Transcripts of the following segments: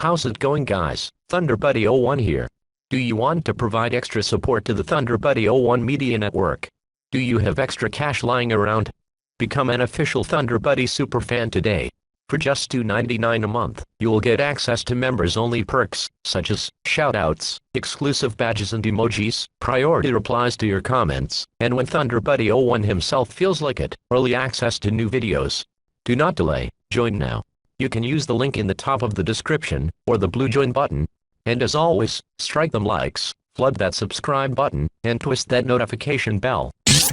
How's it going, guys? ThunderBuddy01 here. Do you want to provide extra support to the ThunderBuddy01 Media Network? Do you have extra cash lying around? Become an official ThunderBuddy superfan today. For just $2.99 a month, you will get access to members-only perks, such as shoutouts, exclusive badges and emojis, priority replies to your comments, and when ThunderBuddy01 himself feels like it, early access to new videos. Do not delay, join now. You can use the link in the top of the description, or the blue join button. And as always, strike them likes, flood that subscribe button, and twist that notification bell. Attention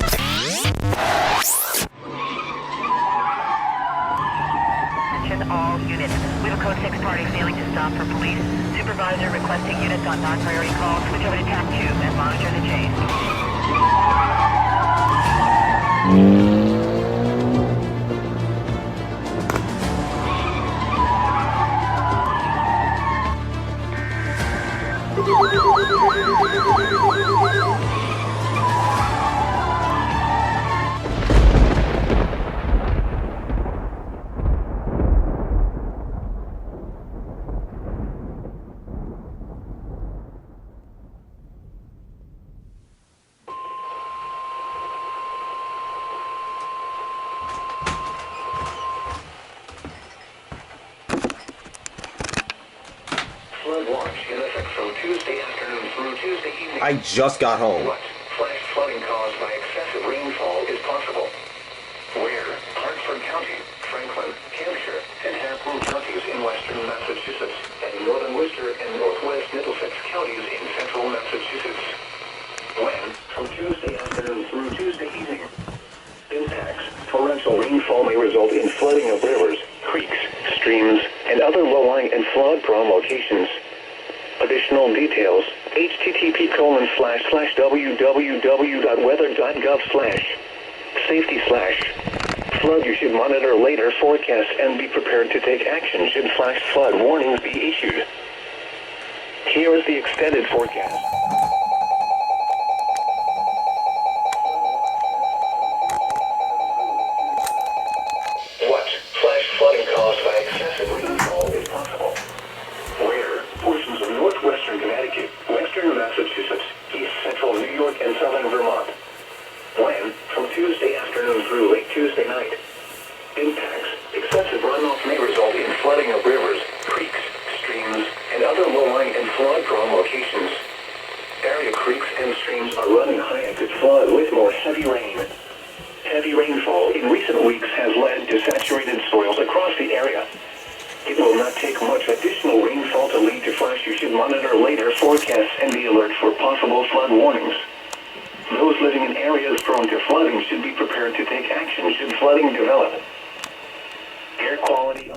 all units. We have a code 6 party failing to stop for police. Supervisor requesting units on non-priority calls. Switch over to tab 2 and monitor the chase. Flood watch in effect from Tuesday afternoon through Tuesday evening. I just got home. What? Flash flooding caused by excessive rainfall is possible. Where? Hartford County, Franklin, Hampshire, and Happock counties in western Massachusetts, and northern Worcester and northwest Middlesex counties in central Massachusetts. When? From Tuesday afternoon through Tuesday evening. Impacts. Torrential rainfall may result in flooding of rivers, creeks, streams, and other low-lying and flood-prone locations. Additional details, http://www.weather.gov/safety/flood. You should monitor later forecasts and be prepared to take action should flash flood warnings be issued. Here is the extended forecast. What? Flash flooding caused by excessive rainfall is possible. Where? Portions of northwestern Connecticut, western Massachusetts, east central New York, and southern Vermont. When? From Tuesday afternoon through late Tuesday night. Impacts. Excessive runoff may result in flooding of rivers, creeks, streams, and other low-lying and flood-prone locations. Area creeks and streams are running high and could flood with more heavy rain. Heavy rainfall in recent weeks has led to saturated soils across the area. It will not take much additional rainfall to lead to flash. You should monitor later forecasts and be alert for possible flood warnings. Those living in areas prone to flooding should be prepared to take action should flooding develop. Air quality.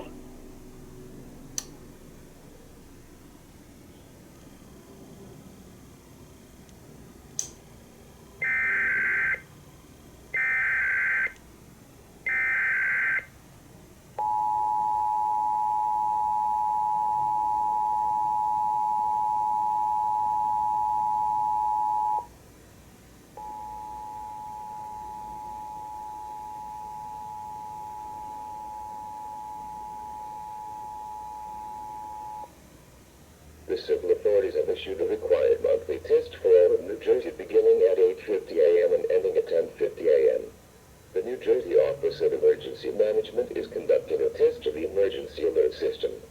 The civil authorities have issued a required monthly test for all of New Jersey beginning at 8:50 a.m. and ending at 10:50 a.m. The New Jersey Office of Emergency Management is conducting a test of the emergency alert system.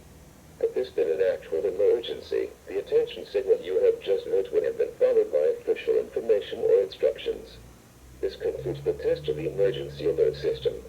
Had this been an actual emergency, the attention signal you have just heard would have been followed by official information or instructions. This concludes the test of the emergency alert system.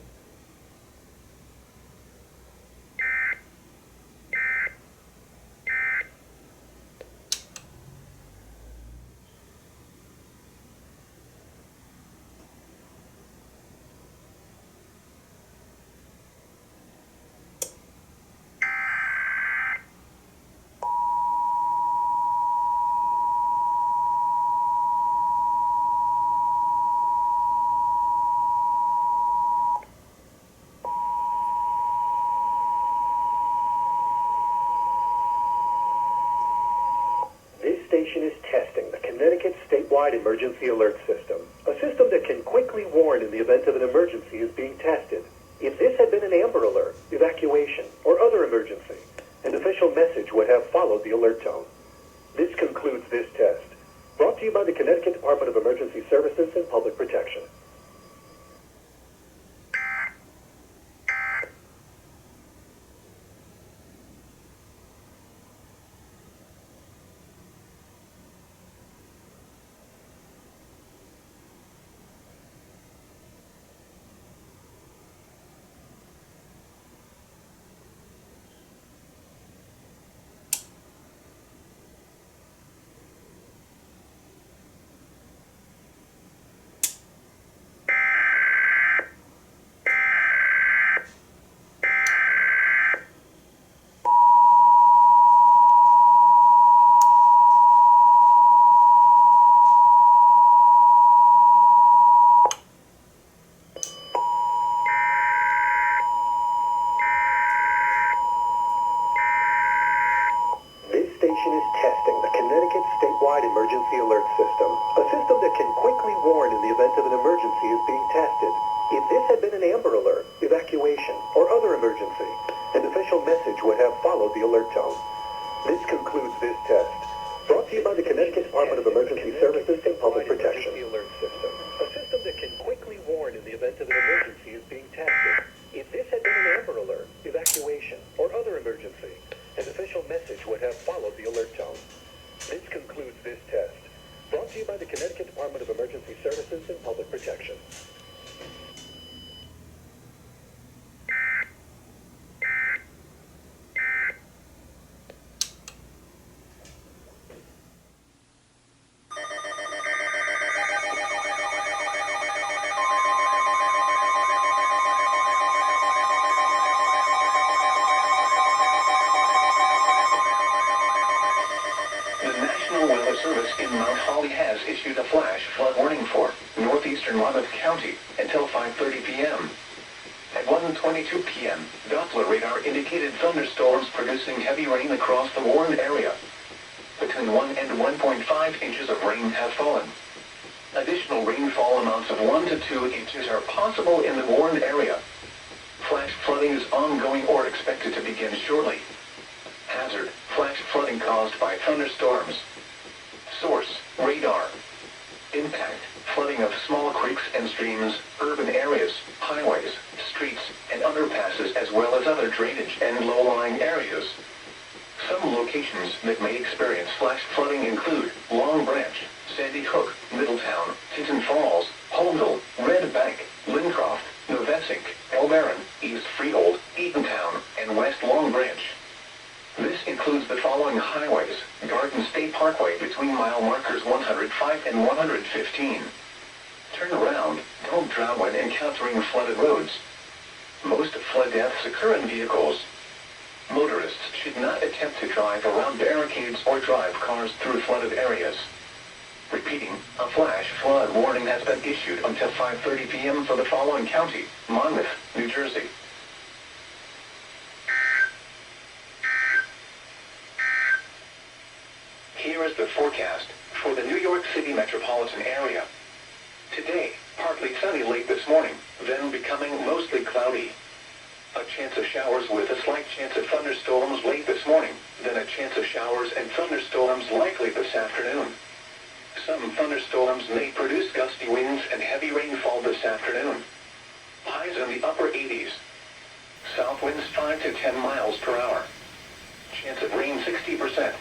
Station is testing the Connecticut statewide emergency alert system, a system that can quickly warn in the event of an emergency is being tested. If this had been an Amber Alert, evacuation, or other emergency, An official message would have followed the alert tone. This concludes this test. Brought to you by the Connecticut Department of Emergency Services and Public Protection. Station is testing the Connecticut statewide emergency alert system, a system that can quickly warn in the event of an emergency is being tested. If this had been an Amber Alert, evacuation, or other emergency, an official message would have followed the alert tone. This concludes this test. Brought to you by the Connecticut Department of Emergency Services and Public Protection. Alert system, a system that can quickly warn in the event of an emergency is being tested. If this had been an Amber Alert, evacuation, or other emergency, an official message would have followed the alert tone. This concludes this test. Brought to you by the Connecticut Department of Emergency Services and Public Protection. Service in Mount Holly has issued a flash flood warning for northeastern Monmouth County until 5:30 p.m. At 1:22 p.m., Doppler radar indicated thunderstorms producing heavy rain across the warned area. Between 1 and 1.5 inches of rain have fallen. Additional rainfall amounts of 1 to 2 inches are possible in the warned area. Flash flooding is ongoing or expected to begin shortly. Hazard: flash flooding caused by thunderstorms. Source: radar. Impact: flooding of small creeks and streams, urban areas, highways, streets, and underpasses, as well as other drainage and low-lying areas. Some locations that may experience flash flooding include Long Branch, Sandy Hook, Middletown, Tinton Falls, Holmdel, Red Bank, Lincroft, Novesink, Elbaron, East Freehold, Eatontown, and West Long Branch. This includes the following highways: Garden State Parkway between mile markers 105 and 115. Turn around, don't drown when encountering flooded roads. Most flood deaths occur in vehicles. Motorists should not attempt to drive around barricades or drive cars through flooded areas. Repeating, a flash flood warning has been issued until 5:30 p.m. for the following county: Monmouth, New Jersey. Here is the forecast for the New York City metropolitan area. Today, partly sunny late this morning, then becoming mostly cloudy. A chance of showers with a slight chance of thunderstorms late this morning, then a chance of showers and thunderstorms likely this afternoon. Some thunderstorms may produce gusty winds and heavy rainfall this afternoon. Highs in the upper 80s. South winds 5 to 10 miles per hour. Chance of rain 60%.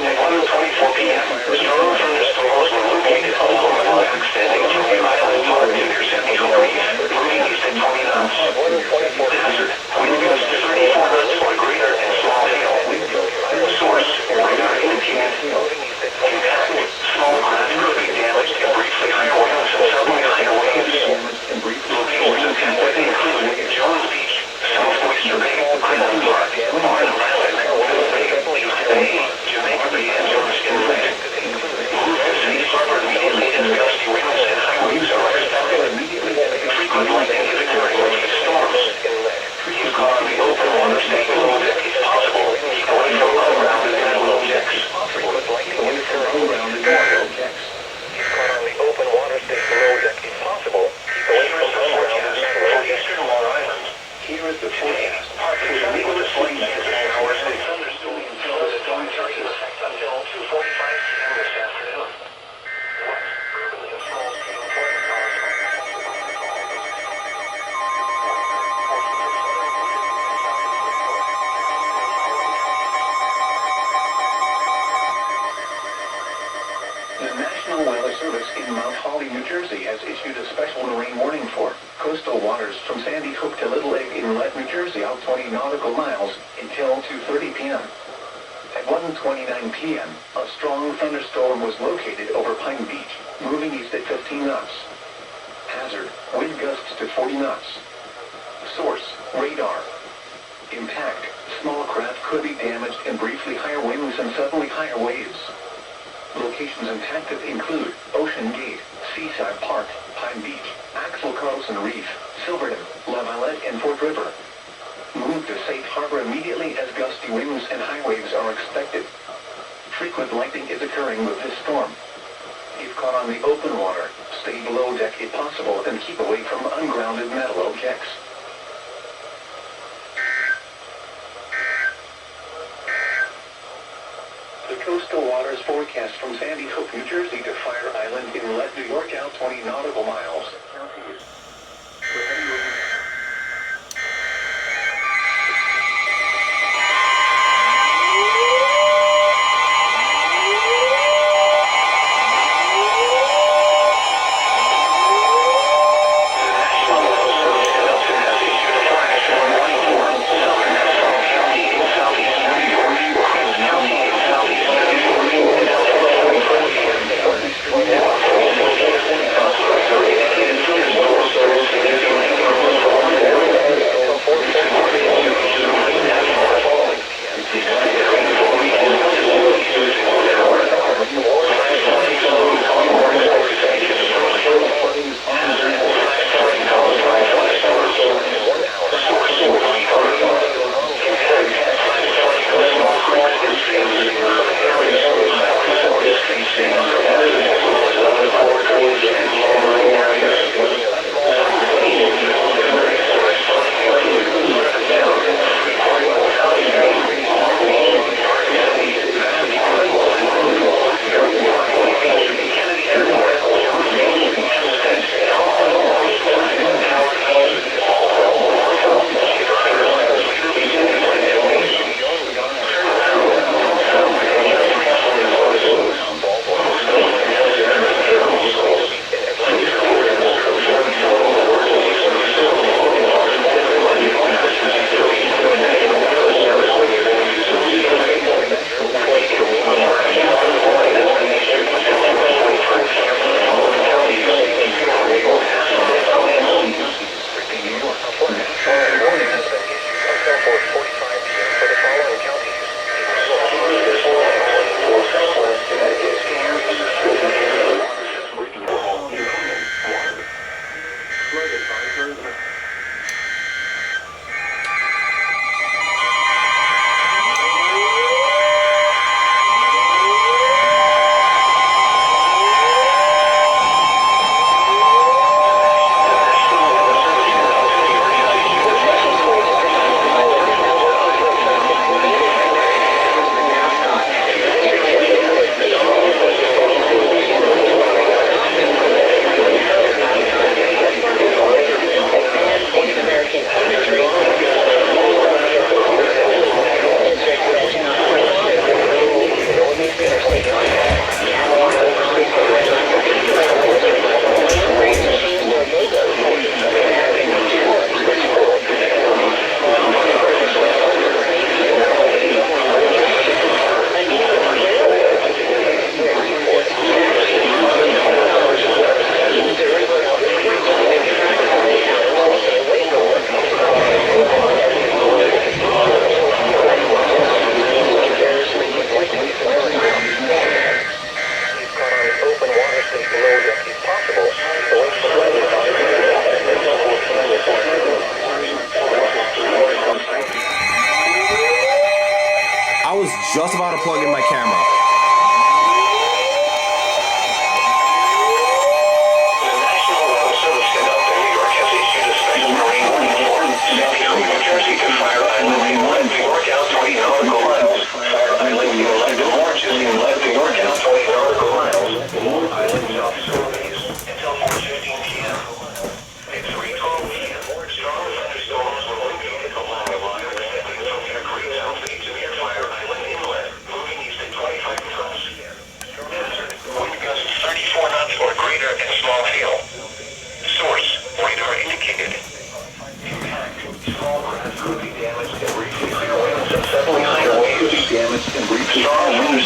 At 1:24 p.m., strong thunderstorms were located The National Weather Service in Mount Holly, New Jersey has issued a special marine warning for coastal waters from Sandy Hook to Little Egg Inlet, New Jersey, out 20 nautical miles until 2:30 p.m. At 1:29 p.m., a strong thunderstorm was located over Pine Beach, moving east at 15 knots. Hazard, wind gusts to 40 knots. Source, radar. Impact, small craft could be damaged and briefly higher winds and suddenly higher waves. Locations impacted include Ocean Gate, Seaside Park, Pine Beach, Axel Carlson Reef, Silverton, La Valette, and Fort River. Move to safe harbor immediately as gusty winds and high waves are expected. Frequent lightning is occurring with this storm. If caught on the open water, stay below deck if possible and keep away from ungrounded metal objects. The coastal waters forecast from Sandy Hook, New Jersey to Fire Island Inlet, New York, out 20 nautical miles.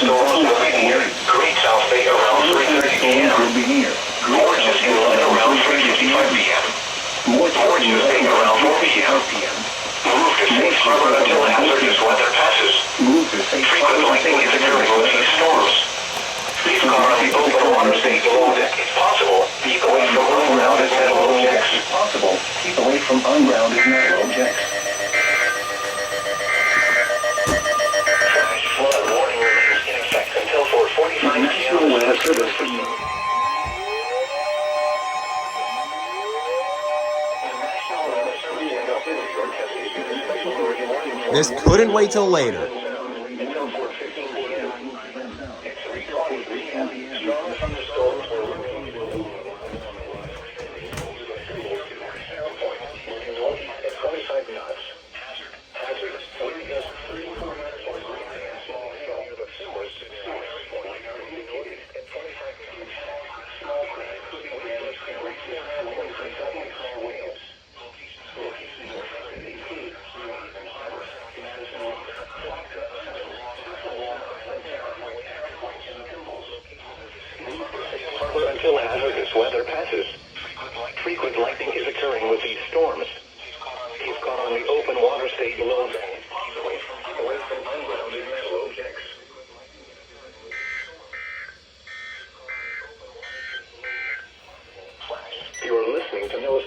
storms will be near Great South Bay around 3:30 p.m. Gorgeous Inlet around 3:55 p.m. Gorgeous Bay around 4 p.m. Move to safe harbor until hazardous weather passes. Frequent lightning is occurring with these storms. Leave car on the open water state below deck if possible. Keep away from ungrounded metal objects. If possible, keep away from ungrounded metal objects. Flash flood warning remains in effect until 4:45 p.m. Weather Service. This couldn't wait till later. Until hazardous weather passes. Frequent lightning is occurring with these storms. Keep caught on the open water state below deck. Keep away from ungrounded metal objects. Flash. You are listening to Noah's.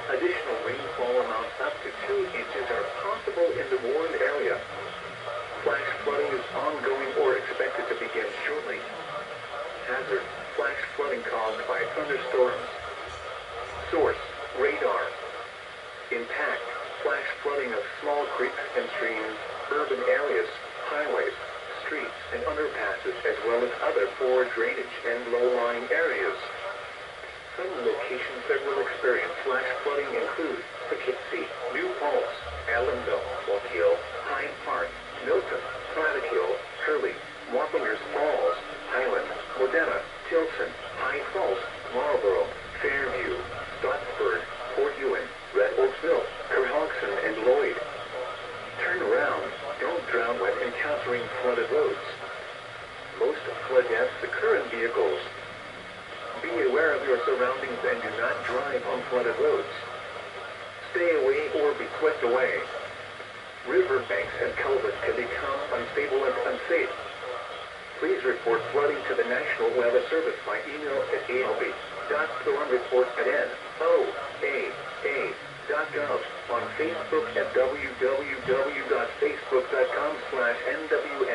Additional rainfall amounts up to 2 inches are possible in the warned area. Flash flooding is ongoing or expected to begin shortly. Hazard, flash flooding caused by thunderstorms. Source, radar. Impact, flash flooding of small creeks and streams, urban areas, highways, streets, and underpasses, as well as other poor drainage and low-lying areas. Some locations that will experience flash flooding include Poughkeepsie, New Paltz, Allenville, Walk Hill, Hyde Park, Milton, Braddock Hill, Hurley, Wappingers Falls, Highland, Modena, Tilson, High Falls, Marlborough, Fairview, Stottsburg, Port Ewan, Red Oaksville, Cohogson, and Lloyd. Turn around. Don't drown when encountering flooded roads. Most flood deaths occur in vehicles. Be aware of your surroundings and do not drive on flooded roads. Stay away or be swept away. River banks and culverts can become unstable and unsafe. Please report flooding to the National Weather Service by email at alb.stormreport@noaa.gov, on Facebook at www.facebook.com/NWA